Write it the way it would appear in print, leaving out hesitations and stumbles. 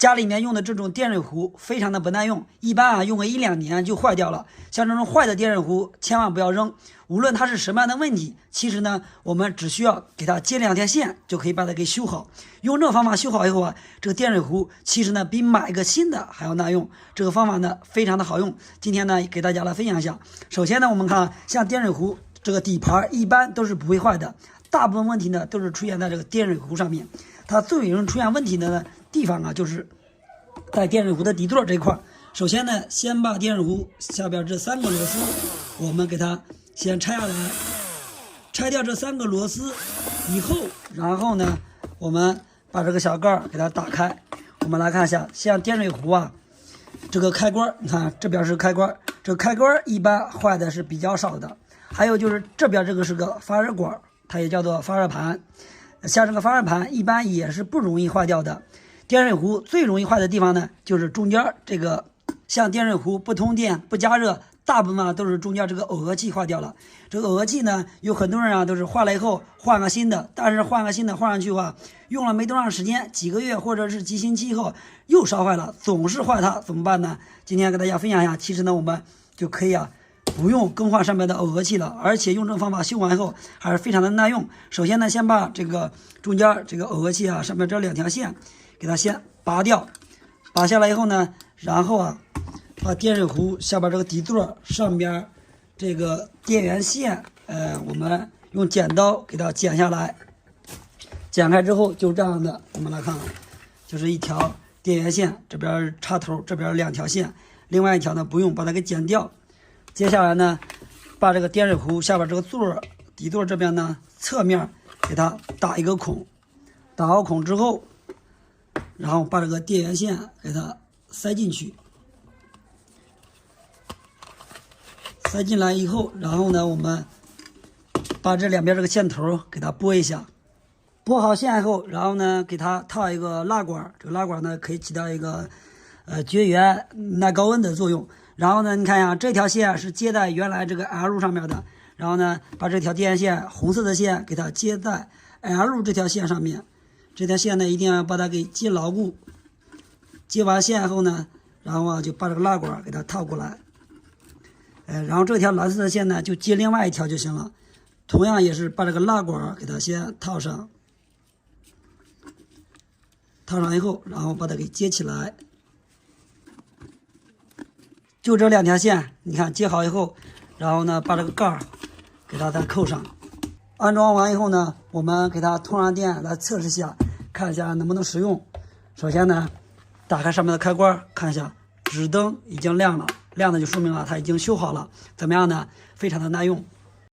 家里面用的这种电热壶非常的不耐用，一般用个1-2年就坏掉了。像这种坏的电热壶千万不要扔，无论它是什么样的问题，其实呢，我们只需要给它接2条线就可以把它给修好。用这个方法修好以后这个电热壶其实呢比买一个新的还要耐用。这个方法呢非常的好用，今天呢给大家来分享一下。首先呢，我们看像电热壶这个底盘一般都是不会坏的，大部分问题呢都是出现在这个电热壶上面。它最容易出现问题的呢地方就是在电热壶的底座这一块。首先呢，先把电热壶下边这3个螺丝我们给它先拆下来，拆掉这3个螺丝以后，然后呢我们把这个小盖给它打开。我们来看一下，像电热壶这个开关，你看这边是开关，这个开关一般坏的是比较少的。还有就是这边这个是个发热管，它也叫做发热盘，像这个发热盘一般也是不容易坏掉的。电热壶最容易坏的地方呢，就是中间这个，像电热壶不通电不加热，大部分都是中间这个耦合器坏掉了。这个耦合器呢，有很多人都是坏了以后换个新的，但是换个新的换上去用了没多长时间，几个月或者是几星期以后又烧坏了，总是坏它，怎么办呢？今天给大家分享一下，其实呢我们就可以不用更换上面的耦合器了，而且用这个方法修完以后还是非常的耐用。首先呢，先把这个中间这个耦合器上面这2条线给它先拔掉，拔下来以后呢，然后把电热壶下边这个底座上边这个电源线我们用剪刀给它剪下来。剪开之后就这样的，我们来看就是一条电源线，这边插头，这边2条线，另外一条呢不用，把它给剪掉。接下来呢，把这个电热壶下边这个座底座这边呢侧面给它打一个孔，打好孔之后，然后把这个电源线给它塞进去，塞进来以后，然后呢我们把这两边这个线头给它拨一下，拨好线以后，然后呢给它套一个蜡管，这个蜡管呢可以起到一个绝缘耐高温的作用。然后呢，你看呀，这条线是接在原来这个 L 上面的，然后呢，把这条电源线红色的线给它接在 L 这条线上面，这条线呢一定要把它给接牢固。接完线后呢，然后就把这个蜡管给它套过来，然后这条蓝色的线呢就接另外一条就行了。同样也是把这个蜡管给它先套上，套上以后，然后把它给接起来。就这2条线，你看接好以后，然后呢把这个盖给它再扣上。安装完以后呢，我们给它通上电来测试一下，看一下能不能使用。首先呢，打开上面的开关，看一下指灯已经亮了，亮的就说明了它已经修好了。怎么样呢？非常的耐用。